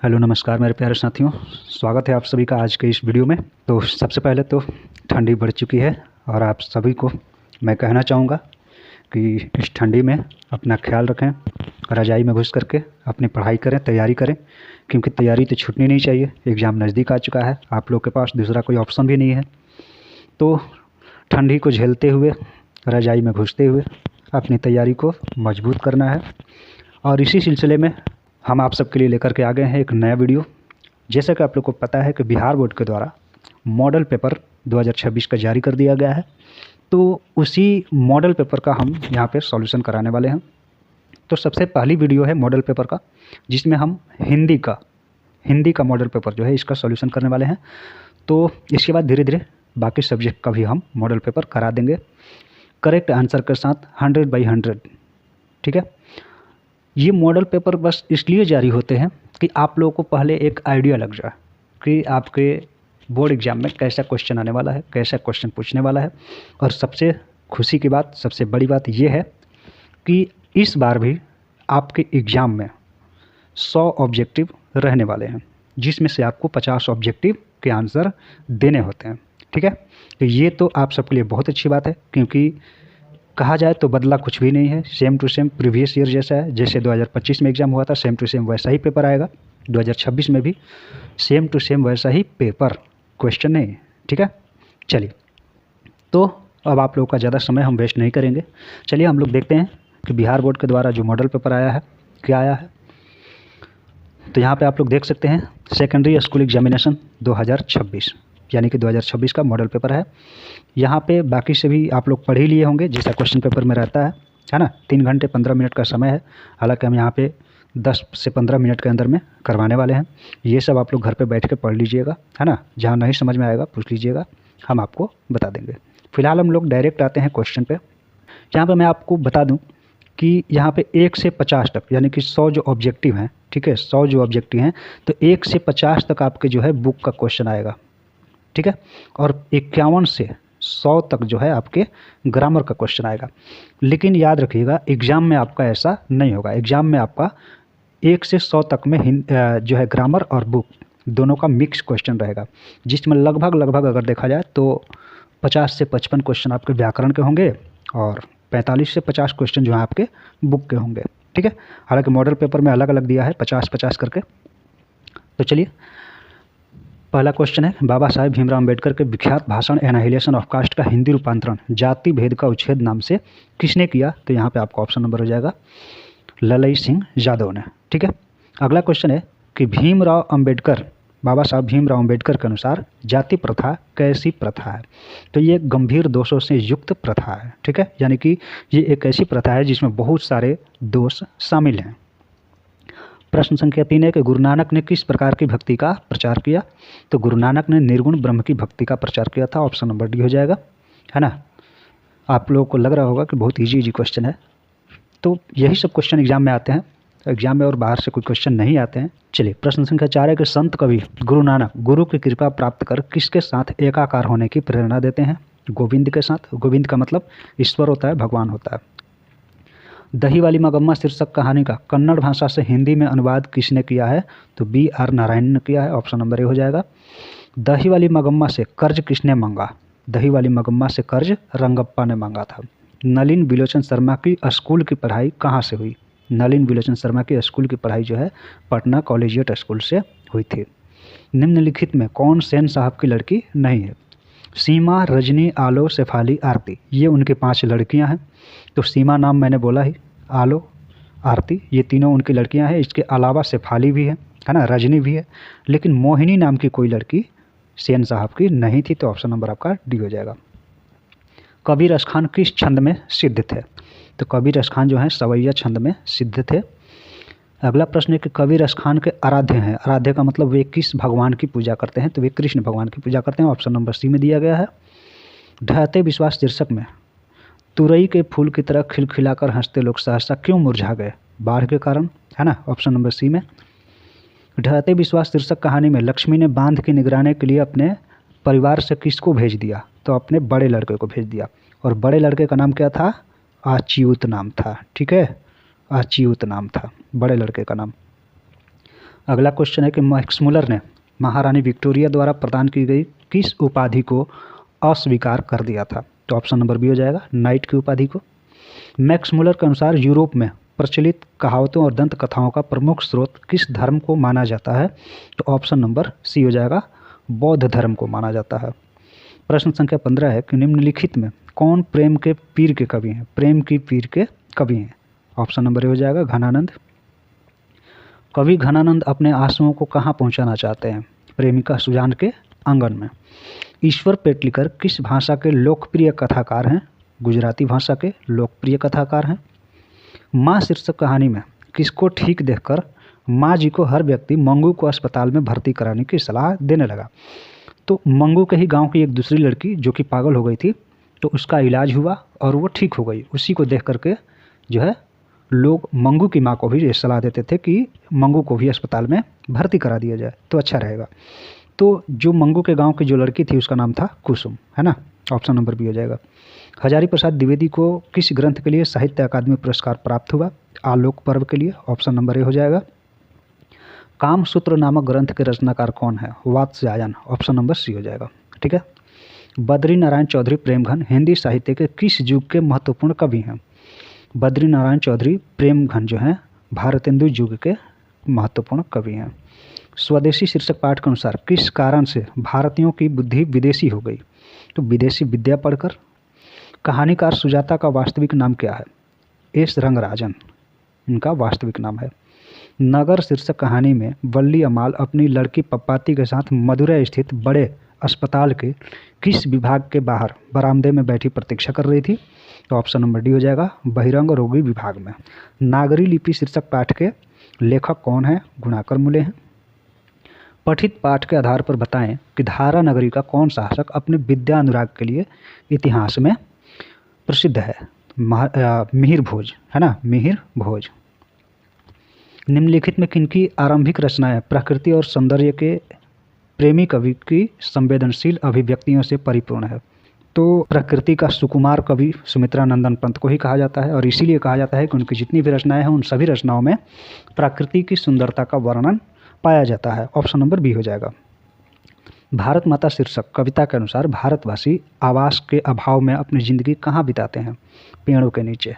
Hello नमस्कार मेरे प्यारे साथियों, स्वागत है आप सभी का आज के इस वीडियो में। तो सबसे पहले तो ठंडी बढ़ चुकी है और आप सभी को मैं कहना चाहूँगा कि इस ठंडी में अपना ख्याल रखें, रज़ाई में घुस करके अपनी पढ़ाई करें, तैयारी करें, क्योंकि तैयारी तो छूटनी नहीं चाहिए। एग्ज़ाम नज़दीक आ चुका है, आप लोग के पास दूसरा कोई ऑप्शन भी नहीं है। तो ठंडी को झेलते हुए, रज़ाई में घुसते हुए अपनी तैयारी को मजबूत करना है। और इसी सिलसिले में हम आप सबके लिए लेकर के आ गए हैं एक नया वीडियो। जैसा कि आप लोग को पता है कि बिहार बोर्ड के द्वारा मॉडल पेपर 2026 का जारी कर दिया गया है, तो उसी मॉडल पेपर का हम यहाँ पे सॉल्यूशन कराने वाले हैं। तो सबसे पहली वीडियो है मॉडल पेपर का, जिसमें हम हिंदी का मॉडल पेपर जो है इसका सॉल्यूशन करने वाले हैं। तो इसके बाद धीरे धीरे बाकी सब्जेक्ट का भी हम मॉडल पेपर करा देंगे करेक्ट आंसर के साथ 100/100। ठीक है, ये मॉडल पेपर बस इसलिए जारी होते हैं कि आप लोगों को पहले एक आइडिया लग जाए कि आपके बोर्ड एग्ज़ाम में कैसा क्वेश्चन आने वाला है, कैसा क्वेश्चन पूछने वाला है। और सबसे खुशी की बात, सबसे बड़ी बात ये है कि इस बार भी आपके एग्ज़ाम में 100 ऑब्जेक्टिव रहने वाले हैं, जिसमें से आपको 50 ऑब्जेक्टिव के आंसर देने होते हैं। ठीक है, तो ये तो आप सबके लिए बहुत अच्छी बात है, क्योंकि कहा जाए तो बदला कुछ भी नहीं है। Same to same previous year जैसा है। जैसे 2025 में एग्ज़ाम हुआ था, सेम टू सेम वैसा ही पेपर आएगा 2026 में भी। सेम टू सेम वैसा ही पेपर, क्वेश्चन नहीं। ठीक है, चलिए तो अब आप लोगों का ज़्यादा समय हम वेस्ट नहीं करेंगे। चलिए हम लोग देखते हैं कि बिहार बोर्ड के द्वारा जो मॉडल पेपर आया है क्या आया है। तो यहाँ पे आप लोग देख सकते हैं सेकेंडरी स्कूल एग्जामिनेशन 2026, यानी कि 2026 का मॉडल पेपर है। यहाँ पे बाकी से भी आप लोग पढ़ ही लिए होंगे जैसा क्वेश्चन पेपर में रहता है ना। 3 घंटे 15 मिनट का समय है। हालांकि हम यहाँ पे 10 से 15 मिनट के अंदर में करवाने वाले हैं। ये सब आप लोग घर पे बैठ के पढ़ लीजिएगा, है ना। जहाँ नहीं समझ में आएगा पूछ लीजिएगा, हम आपको बता देंगे। फिलहाल हम लोग डायरेक्ट आते हैं क्वेश्चन पे। यहाँ पर मैं आपको बता दूँ कि यहाँ पे 1 से 50 तक, यानी कि 100 जो ऑब्जेक्टिव हैं, ठीक है, 100 जो ऑब्जेक्टिव हैं, तो 1 से 50 तक आपके जो है बुक का क्वेश्चन आएगा। ठीक है, और 51 से 100 तक जो है आपके ग्रामर का क्वेश्चन आएगा। लेकिन याद रखिएगा एग्ज़ाम में आपका ऐसा नहीं होगा। एग्ज़ाम में आपका 1 से 100 तक में जो है ग्रामर और बुक दोनों का मिक्स क्वेश्चन रहेगा, जिसमें लगभग अगर देखा जाए तो 50 से 55 क्वेश्चन आपके व्याकरण के होंगे और 45 से 50 क्वेश्चन जो है आपके बुक के होंगे। ठीक है, हालांकि मॉडल पेपर में अलग अलग दिया है 50-50 करके। तो चलिए पहला क्वेश्चन है, बाबा साहेब भीमराव अम्बेडकर के विख्यात भाषण एनाहिलेशन ऑफ कास्ट का हिंदी रूपांतरण जाति भेद का उच्छेद नाम से किसने किया। तो यहाँ पे आपका ऑप्शन नंबर हो जाएगा ललई सिंह यादव ने। ठीक है, अगला क्वेश्चन है कि बाबा साहब भीमराव अम्बेडकर के अनुसार जाति प्रथा कैसी प्रथा है। तो ये गंभीर दोषों से युक्त प्रथा है। ठीक है, यानी कि ये एक ऐसी प्रथा है जिसमें बहुत सारे दोष शामिल हैं। प्रश्न संख्या 3 है कि गुरु नानक ने किस प्रकार की भक्ति का प्रचार किया। तो गुरु नानक ने निर्गुण ब्रह्म की भक्ति का प्रचार किया था। ऑप्शन नंबर डी हो जाएगा, है ना। आप लोगों को लग रहा होगा कि बहुत इजी क्वेश्चन है, तो यही सब क्वेश्चन एग्जाम में आते हैं। एग्जाम में और बाहर से कोई क्वेश्चन नहीं आते हैं। चलिए प्रश्न संख्या 4 है कि संत कवि गुरु नानक गुरु की कृपा प्राप्त कर किसके साथ एकाकार होने की प्रेरणा देते हैं। गोविंद के साथ। गोविंद का मतलब ईश्वर होता है, भगवान होता है। दही वाली मगम्मा शीर्षक कहानी का कन्नड़ भाषा से हिंदी में अनुवाद किसने किया है। तो BR नारायण ने किया है। ऑप्शन नंबर ए हो जाएगा। दही वाली मगम्मा से कर्ज किसने मांगा। दही वाली मगम्मा से कर्ज रंगप्पा ने मांगा था। नलिन विलोचन शर्मा की स्कूल की पढ़ाई कहाँ से हुई। नलिन विलोचन शर्मा की स्कूल की पढ़ाई जो है पटना कॉलेजिएट स्कूल से हुई थी। निम्नलिखित में कौन सेन साहब की लड़की नहीं है। सीमा, रजनी, आलो, शेफाली, आरती, ये उनकी 5 लड़कियां हैं। तो सीमा नाम मैंने बोला ही, आलो, आरती, ये तीनों उनकी लड़कियां हैं। इसके अलावा शेफाली भी है ना, रजनी भी है। लेकिन मोहिनी नाम की कोई लड़की सेन साहब की नहीं थी। तो ऑप्शन नंबर आपका डी हो जाएगा। कबीर अस्थान किस छंद में सिद्ध थे। तो कबीर अस्थान जो है सवैया छंद में सिद्ध थे। अगला प्रश्न है कि कबीर अस्थान के आराध्य हैं। आराध्य का मतलब वे किस भगवान की पूजा करते हैं। तो वे कृष्ण भगवान की पूजा करते हैं। ऑप्शन नंबर सी में दिया गया है। ढहते विश्वास शीर्षक में तुरई के फूल की तरह खिलखिलाकर हंसते लोग सहसा क्यों मुरझा गए। बाढ़ के कारण, है ना। ऑप्शन नंबर सी में। ढहते विश्वास शीर्षक कहानी में लक्ष्मी ने बांध की निगरानी के लिए अपने परिवार से किसको भेज दिया। तो अपने बड़े लड़के को भेज दिया। और बड़े लड़के का नाम क्या था। अच्युत नाम था। ठीक है, अच्युत नाम था बड़े लड़के का नाम। अगला क्वेश्चन है कि मैक्स मुलर ने महारानी विक्टोरिया द्वारा प्रदान की गई किस उपाधि को अस्वीकार कर दिया था? तो ऑप्शन नंबर बी हो जाएगा, नाइट की उपाधि को। मैक्स मुलर के अनुसार यूरोप में प्रचलित कहावतों और दंत कथाओं का प्रमुख स्रोत किस धर्म को माना जाता है? तो ऑप्शन नंबर सी हो जाएगा, बौद्ध धर्म को माना जाता है। प्रश्न संख्या 15 है कि निम्नलिखित में कौन प्रेम के पीर के कवि हैं? प्रेम की पीर के कवि हैं। ऑप्शन नंबर ए हो जाएगा, घनानंद। कवि घनानंद अपने आंसुओं को कहाँ पहुँचाना चाहते हैं? प्रेमिका सुजान के आंगन में। ईश्वर पेटलिकर किस भाषा के लोकप्रिय कथाकार हैं? गुजराती भाषा के लोकप्रिय कथाकार हैं। माँ शीर्षक कहानी में किसको ठीक देखकर माँ जी को हर व्यक्ति मंगू को अस्पताल में भर्ती कराने की सलाह देने लगा? तो मंगू के ही गांव की एक दूसरी लड़की जो कि पागल हो गई थी, तो उसका इलाज हुआ और वो ठीक हो गई। उसी को देख करके जो है लोग मंगू की माँ को भी ये सलाह देते थे कि मंगू को भी अस्पताल में भर्ती करा दिया जाए तो अच्छा रहेगा। तो जो मंगू के गांव की जो लड़की थी उसका नाम था कुसुम, है ना। ऑप्शन नंबर बी हो जाएगा। हजारी प्रसाद द्विवेदी को किस ग्रंथ के लिए साहित्य अकादमी पुरस्कार प्राप्त हुआ? आलोक पर्व के लिए। ऑप्शन नंबर ए हो जाएगा। कामसूत्र नामक ग्रंथ के रचनाकार कौन है? वात्स्यायन। ऑप्शन नंबर सी हो जाएगा। ठीक है। बद्री नारायण चौधरी प्रेमघन हिंदी साहित्य के किस युग के महत्वपूर्ण कवि हैं? बद्री नारायण चौधरी प्रेमघन जो हैं भारतेंदु युग के महत्वपूर्ण कवि हैं। स्वदेशी शीर्षक पाठ के अनुसार किस कारण से भारतीयों की बुद्धि विदेशी हो गई? तो विदेशी विद्या पढ़कर। कहानीकार सुजाता का वास्तविक नाम क्या है? एस रंगराजन इनका वास्तविक नाम है। नगर शीर्षक कहानी में वल्ली अमाल अपनी लड़की पप्पाती के साथ मदुरै स्थित बड़े अस्पताल के किस विभाग के बाहर बरामदे में बैठी प्रतीक्षा कर रही थी? तो ऑप्शन नंबर डी हो जाएगा, बहिरंग रोगी विभाग में। नागरी लिपि शीर्षक पाठ के लेखक कौन है? गुणाकर मुले हैं। पठित पाठ के आधार पर बताएं कि धारा नगरी का कौन शासक अपने विद्या अनुराग के लिए इतिहास में प्रसिद्ध है? मिहिर भोज, है ना, मिहिर भोज। निम्नलिखित में किनकी आरंभिक रचनाएं प्रकृति और सौंदर्य के प्रेमी कवि की संवेदनशील अभिव्यक्तियों से परिपूर्ण है? तो प्रकृति का सुकुमार कवि सुमित्रा नंदन पंत को ही कहा जाता है और इसीलिए कहा जाता है कि उनकी जितनी भी रचनाएं हैं उन सभी रचनाओं में प्रकृति की सुंदरता का वर्णन पाया जाता है। ऑप्शन नंबर बी हो जाएगा। भारत माता शीर्षक कविता के अनुसार भारतवासी आवास के अभाव में अपनी जिंदगी कहाँ बिताते हैं? पेड़ों के नीचे।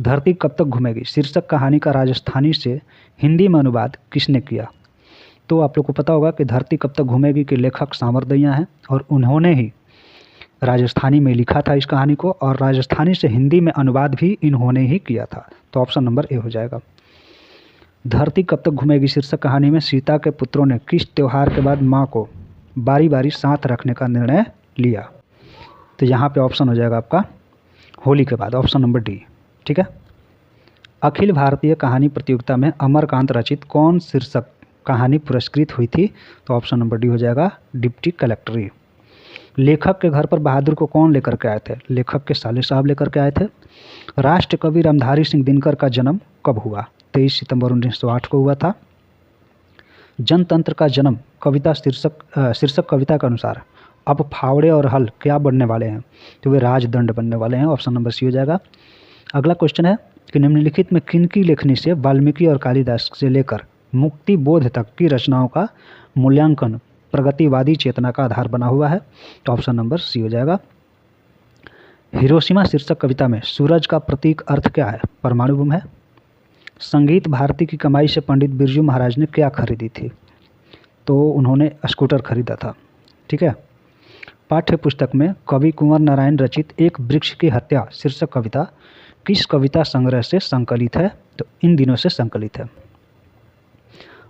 धरती कब तक घूमेगी शीर्षक कहानी का राजस्थानी से हिंदी में अनुवाद किसने किया? तो आप लोग को पता होगा कि धरती कब तक घूमेगी के लेखक सांवर दैया हैं और उन्होंने ही राजस्थानी में लिखा था इस कहानी को और राजस्थानी से हिंदी में अनुवाद भी इन्होंने ही किया था। तो ऑप्शन नंबर ए हो जाएगा। धरती कब तक घूमेगी शीर्षक कहानी में सीता के पुत्रों ने किस त्योहार के बाद माँ को बारी बारी साथ रखने का निर्णय लिया? तो यहाँ पे ऑप्शन हो जाएगा आपका होली के बाद, ऑप्शन नंबर डी। ठीक है। अखिल भारतीय कहानी प्रतियोगिता में अमरकांत रचित कौन शीर्षक कहानी पुरस्कृत हुई थी? तो ऑप्शन नंबर डी हो जाएगा, डिप्टी कलेक्टरी। लेखक के घर पर बहादुर को कौन लेकर के आए थे? लेखक के साले साहब लेकर के आए थे। राष्ट्रकवि रामधारी सिंह दिनकर का जन्म कब हुआ? 23 सितंबर 1908 को हुआ था। जनतंत्र का जन्म कविता शीर्षक कविता के अनुसार अब फावड़े और हल क्या बनने वाले हैं? तो वे राजदंड बनने वाले हैं। ऑप्शन नंबर सी हो जाएगा। अगला क्वेश्चन है कि निम्नलिखित में किनकी लेखनी से वाल्मीकि और कालिदास से लेकर मुक्ति बोध तक की रचनाओं का मूल्यांकन प्रगतिवादी चेतना का आधार बना हुआ है? तो ऑप्शन नंबर सी हो जाएगा। हिरोशिमा शीर्षक कविता में सूरज का प्रतीक अर्थ क्या है? परमाणु बम है। संगीत भारती की कमाई से पंडित बिरजू महाराज ने क्या खरीदी थी? तो उन्होंने स्कूटर खरीदा था। ठीक है। पाठ्य पुस्तक में कवि कुंवर नारायण रचित एक वृक्ष की हत्या शीर्षक कविता किस कविता संग्रह से संकलित है? तो इन दिनों से संकलित है।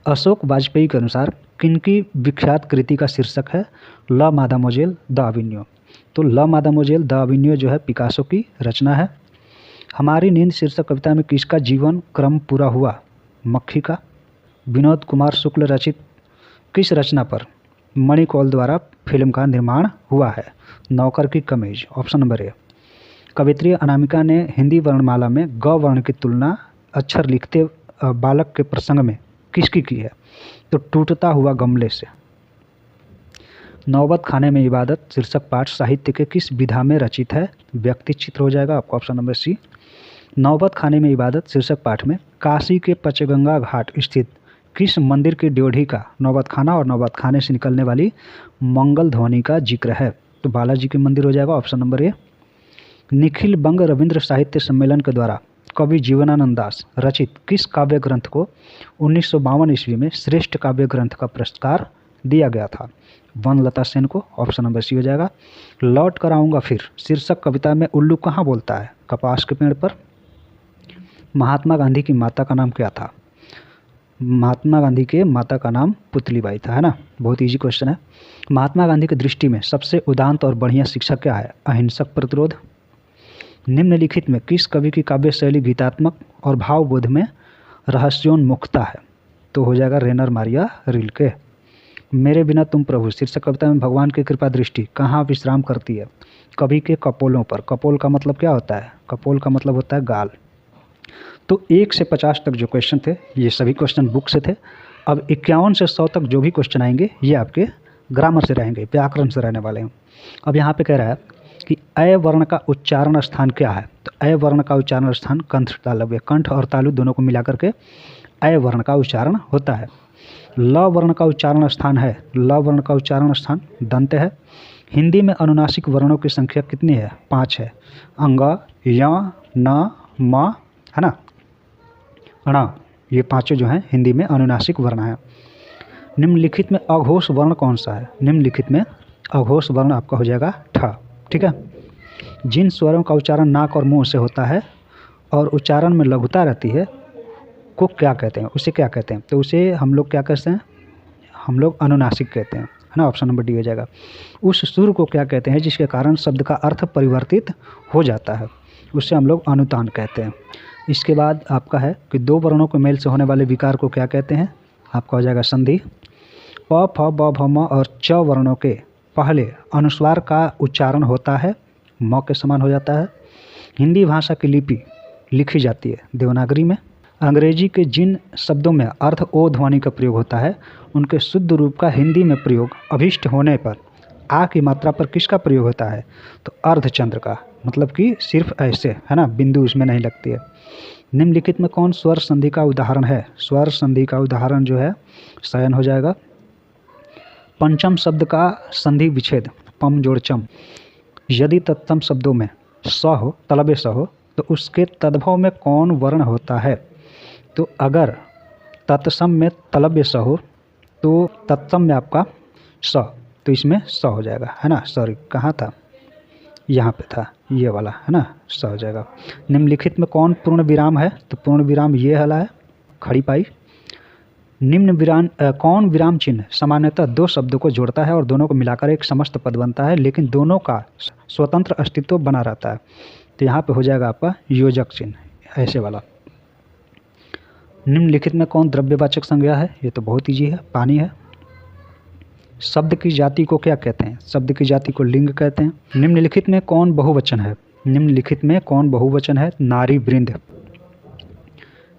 अशोक वाजपेयी के अनुसार किनकी विख्यात कृति का शीर्षक है ला मादामोजेल द अविन्यो? तो ला मादामोजेल द अविन्यो जो है पिकासो की रचना है। हमारी नींद शीर्षक कविता में किसका जीवन क्रम पूरा हुआ? मक्खी का। विनोद कुमार शुक्ल रचित किस रचना पर मणिकौल द्वारा फिल्म का निर्माण हुआ है? नौकर की कमीज। Option number A. कवित्री अनामिका ने हिंदी वर्णमाला में ग वर्ण की तुलना अक्षर लिखते बालक के प्रसंग में किसकी की है? तो टूटता हुआ गमले से। नौबत खाने में इबादत शीर्षक पाठ साहित्य के किस विधा में रचित है? व्यक्ति चित्र हो जाएगा आपको, ऑप्शन नंबर सी। नौबत खाने में इबादत शीर्षक पाठ में काशी के पंचगंगा घाट स्थित किस मंदिर की ड्योढ़ी का नौबत खाना और नौबत खाने से निकलने वाली मंगल ध्वनि का जिक्र है? तो बालाजी के मंदिर हो जाएगा ऑप्शन नंबर ए। निखिल बंग रविंद्र साहित्य सम्मेलन के द्वारा कवि जीवनानंद दास रचित किस काव्य ग्रंथ को 1952 ईस्वी में श्रेष्ठ काव्य ग्रंथ का पुरस्कार दिया गया था? वनलता सेन को, ऑप्शन नंबर सी हो जाएगा। लौट कर आऊँगा फिर शीर्षक कविता में उल्लू कहाँ बोलता है? कपास के पेड़ पर। महात्मा गांधी की माता का नाम क्या था? महात्मा गांधी के माता का नाम पुतलीबाई था, है ना। बहुत इजी क्वेश्चन है। महात्मा गांधी की दृष्टि में सबसे उदात्त और बढ़िया शिक्षा क्या है? अहिंसक प्रतिरोध। निम्नलिखित में किस कवि की काव्य शैली गीतात्मक और भावबोध में रहस्योन्मुखता है? तो हो जाएगा रेनर मारिया रिल्के। मेरे बिना तुम प्रभु शीर्षक कविता में भगवान की कृपा दृष्टि कहाँ विश्राम करती है? कवि के कपोलों पर। कपोल का मतलब क्या होता है? कपोल का मतलब होता है गाल। तो 1 से 50 तक जो क्वेश्चन थे ये सभी क्वेश्चन बुक से थे। अब 51 से 100 तक जो भी क्वेश्चन आएंगे ये आपके ग्रामर से रहेंगे, व्याकरण से रहने वाले हैं। अब यहाँ पे कह रहा है कि अ वर्ण का उच्चारण स्थान क्या है? तो अ वर्ण का उच्चारण स्थान कंठ तालव्य, कंठ और तालु दोनों को मिलाकर के अ वर्ण का उच्चारण होता है। ल वर्ण का उच्चारण स्थान है, ल वर्ण का उच्चारण स्थान दंत है। हिंदी में अनुनासिक वर्णों की संख्या कितनी है? 5 है। अंग, य, न, म, है ना, अण, ये पांचों जो हैं हिंदी में अनुनासिक वर्ण हैं। निम्नलिखित में अघोष वर्ण कौन सा है? निम्नलिखित में अघोष वर्ण आपका हो जाएगा ठ। ठीक है। जिन स्वरों का उच्चारण नाक और मुंह से होता है और उच्चारण में लघुता रहती है को क्या कहते हैं? उसे क्या कहते हैं? तो उसे हम लोग क्या कहते हैं? हम लोग अनुनासिक कहते हैं, है ना। ऑप्शन नंबर डी हो जाएगा। उस सुर को क्या कहते हैं जिसके कारण शब्द का अर्थ परिवर्तित हो जाता है? उससे हम लोग अनुतान कहते हैं। इसके बाद आपका है कि दो वर्णों के मेल से होने वाले विकार को क्या कहते हैं? आपका हो जाएगा संधि। प, फ, ब, भ, म और च वर्णों के पहले अनुस्वार का उच्चारण होता है, म के समान हो जाता है। हिंदी भाषा की लिपि लिखी जाती है देवनागरी में। अंग्रेजी के जिन शब्दों में अर्ध ओ ध्वनि का प्रयोग होता है उनके शुद्ध रूप का हिंदी में प्रयोग अभिष्ट होने पर आ की मात्रा पर किसका प्रयोग होता है? तो अर्धचंद्र का, मतलब कि सिर्फ ऐसे, है ना, बिंदु उसमें नहीं लगती है। निम्नलिखित में कौन स्वर संधि का उदाहरण है? स्वर संधि का उदाहरण जो है शयन हो जाएगा। पंचम शब्द का संधि विच्छेद पम जोड़ चम। यदि तत्सम शब्दों में स हो, तलबे स हो, तो उसके तद्भव में कौन वर्ण होता है? तो अगर तत्सम में तलबे स हो तो तत्सम में आपका स, तो इसमें स हो जाएगा, है ना। सॉरी, कहाँ था? यहाँ पे था, ये वाला, है ना, स हो जाएगा। निम्नलिखित में कौन पूर्ण विराम है? तो पूर्ण विराम ये वाला है, खड़ी पाई। निम्न विराम कौन विराम चिन्ह सामान्यतः दो शब्दों को जोड़ता है और दोनों को मिलाकर एक समस्त पद बनता है, लेकिन दोनों का स्वतंत्र अस्तित्व बना रहता है? तो यहाँ पे हो जाएगा आपका योजक चिन्ह, ऐसे वाला। निम्नलिखित में कौन द्रव्यवाचक संज्ञा है? ये तो बहुत ईजी है, पानी है। शब्द की जाति को क्या कहते हैं? शब्द की जाति को लिंग कहते हैं। निम्नलिखित में कौन बहुवचन है? निम्नलिखित में कौन बहुवचन है? नारी वृंद।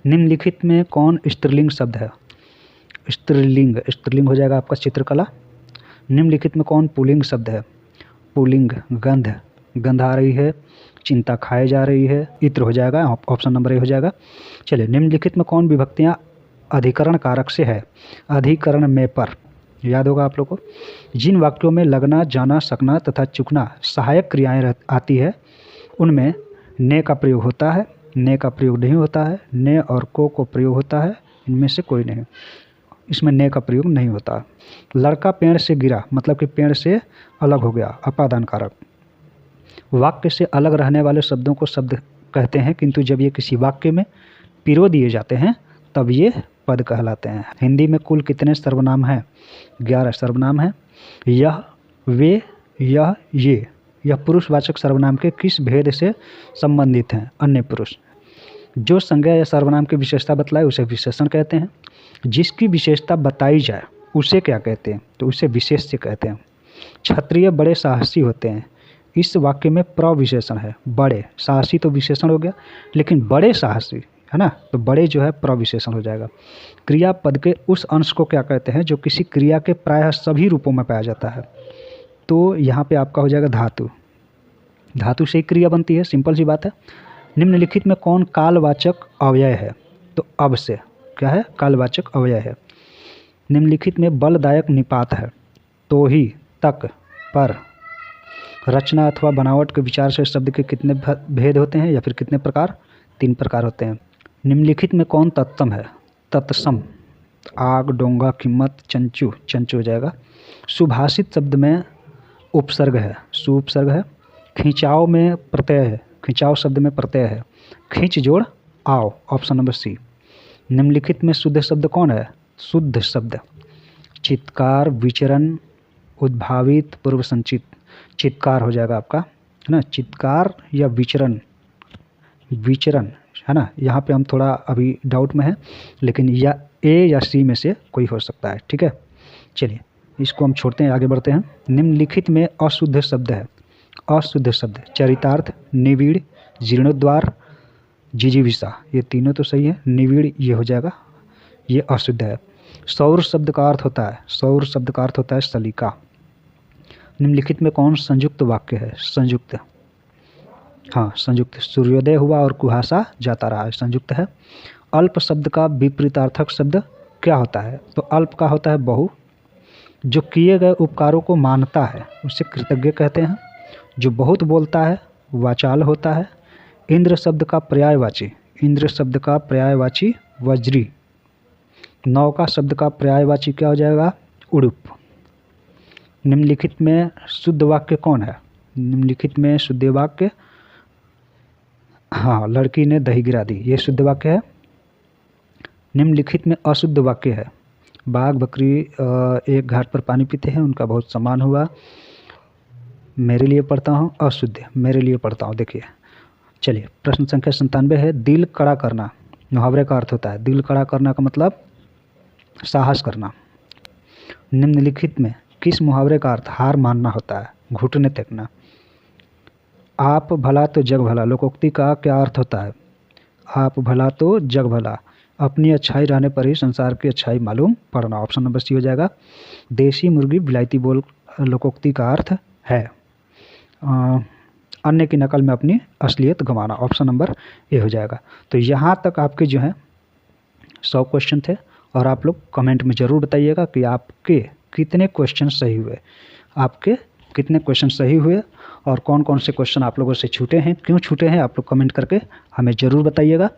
निम्नलिखित में कौन स्त्रीलिंग शब्द है? स्त्रीलिंग, स्त्रीलिंग हो जाएगा आपका चित्रकला। निम्नलिखित में कौन पुल्लिंग शब्द है? पुल्लिंग गंध, गंध आ रही है, चिंता खाई जा रही है, इत्र हो जाएगा, ऑप्शन नंबर ए हो जाएगा। चलिए, निम्नलिखित में कौन विभक्तियां अधिकरण कारक से है? अधिकरण में पर, याद होगा आप लोग को। जिन वाक्यों में लगना, जाना, सकना तथा चुकना सहायक क्रियाएं आती है उनमें ने का प्रयोग होता है, ने का प्रयोग नहीं होता है, ने और को प्रयोग होता है, इनमें से कोई नहीं, इसमें ने का प्रयोग नहीं होता। लड़का पेड़ से गिरा, मतलब कि पेड़ से अलग हो गया, अपादान कारक। वाक्य से अलग रहने वाले शब्दों को शब्द कहते हैं, किंतु जब ये किसी वाक्य में पिरो दिए जाते हैं तब ये पद कहलाते हैं। हिंदी में कुल कितने सर्वनाम हैं? 11 सर्वनाम हैं। यह, वे, यह, ये, यह पुरुषवाचक सर्वनाम के किस भेद से संबंधित हैं? अन्य पुरुष। जो संज्ञा या सर्वनाम की विशेषता बतलाए उसे विशेषण कहते हैं। जिसकी विशेषता बताई जाए उसे क्या कहते हैं? तो उसे विशेष्य कहते हैं। क्षत्रिय बड़े साहसी होते हैं, इस वाक्य में प्रविशेषण है। बड़े, साहसी तो विशेषण हो गया, लेकिन बड़े साहसी, है ना, तो बड़े जो है प्रविशेषण हो जाएगा। क्रियापद के उस अंश को क्या कहते हैं जो किसी क्रिया के प्रायः सभी रूपों में पाया जाता है? तो यहाँ पे आपका हो जाएगा धातु। धातु से ही क्रिया बनती है, सिंपल सी बात है। निम्नलिखित में कौन कालवाचक अव्यय है? तो अब से, क्या है, कालवाचक अव्यय है। निम्नलिखित में बलदायक निपात है तो ही, तक, पर। रचना अथवा बनावट के विचार से शब्द के कितने भेद होते हैं या फिर कितने प्रकार, 3 प्रकार होते हैं। निम्नलिखित में कौन तत्सम है, तत्सम, आग, डोंगा, कीमत, चंचू, चंचू हो जाएगा। सुभाषित शब्द में उपसर्ग है, सुउपसर्ग है। खिंचाव में प्रत्यय है, खिंचाव शब्द में प्रत्यय है। खींच जोड़ आओ, ऑप्शन नंबर सी। निम्नलिखित में शुद्ध शब्द कौन है, शुद्ध शब्द, चित्कार, विचरण, उद्भावित, पूर्व संचित। चित्कार हो जाएगा आपका, है ना, चित्कार या विचरण, विचरण है ना। यहाँ पे हम थोड़ा अभी डाउट में है, लेकिन या ए या सी में से कोई हो सकता है, ठीक है। चलिए इसको हम छोड़ते हैं, आगे बढ़ते हैं। निम्नलिखित में अशुद्ध शब्द है, अशुद्ध शब्द, चरितार्थ, निविड़, जीर्णोद्वार, जिजीविषा, ये तीनों तो सही है। निविड़ ये हो जाएगा, ये अशुद्ध है। सौर शब्द का अर्थ होता है, सौर शब्द का अर्थ होता है सलीका। निम्नलिखित में कौन संयुक्त वाक्य है, संयुक्त, हाँ संयुक्त। सूर्योदय हुआ और कुहासा जाता रहा है, संयुक्त है। अल्प शब्द का विपरीतार्थक शब्द क्या होता है, तो अल्प का होता है बहु। जो किए गए उपकारों को मानता है उसे कृतज्ञ कहते हैं। जो बहुत बोलता है वाचाल होता है। इंद्र शब्द का पर्यायवाची, इंद्र शब्द का पर्यायवाची वज्री। नौका शब्द का पर्यायवाची क्या हो जाएगा, उड़ुप। निम्नलिखित में शुद्ध वाक्य कौन है, निम्नलिखित में शुद्ध वाक्य, हाँ लड़की ने दही गिरा दी, ये शुद्ध वाक्य है। निम्नलिखित में अशुद्ध वाक्य है, बाघ बकरी एक घाट पर पानी पीते हैं, उनका बहुत सम्मान हुआ। मेरे लिए पढ़ता हूँ, अशुद्ध, मेरे लिए पढ़ता हूँ। देखिए चलिए प्रश्न संख्या 97 है। दिल कड़ा करना मुहावरे का अर्थ होता है, दिल कड़ा करना का मतलब साहस करना। निम्नलिखित में किस मुहावरे का अर्थ हार मानना होता है, घुटने टेकना। आप भला तो जग भला, लोकोक्ति का क्या अर्थ होता है, आप भला तो जग भला। अपनी अच्छाई रहने पर ही संसार की अच्छाई मालूम पड़ना, ऑप्शन नंबर सी हो जाएगा। देसी मुर्गी विलायती बोल लोकोक्ति का अर्थ है अन्य की नकल में अपनी असलियत गंवाना, ऑप्शन नंबर ए हो जाएगा। तो यहाँ तक आपके जो हैं 100 क्वेश्चन थे, और आप लोग कमेंट में ज़रूर बताइएगा कि आपके कितने क्वेश्चन सही हुए, आपके कितने क्वेश्चन सही हुए, और कौन कौन से क्वेश्चन आप लोगों से छूटे हैं, क्यों छूटे हैं, आप लोग कमेंट करके हमें ज़रूर बताइएगा।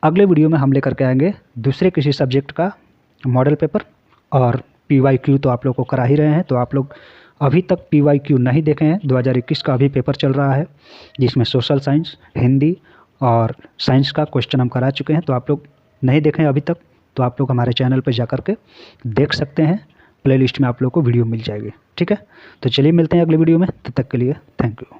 अगले वीडियो में हम लेकर के आएंगे दूसरे किसी सब्जेक्ट का मॉडल पेपर, और PYQ तो आप लोग को करा ही रहे हैं। तो आप लोग अभी तक PYQ नहीं देखे हैं, 2021 का अभी पेपर चल रहा है जिसमें सोशल साइंस, हिंदी और साइंस का क्वेश्चन हम करा चुके हैं। तो आप लोग नहीं देखें अभी तक, तो आप लोग हमारे चैनल पर जा कर के देख सकते हैं, प्लेलिस्ट में आप लोग को वीडियो मिल जाएगी, ठीक है। तो चलिए मिलते हैं अगले वीडियो में, तब तक के लिए थैंक यू।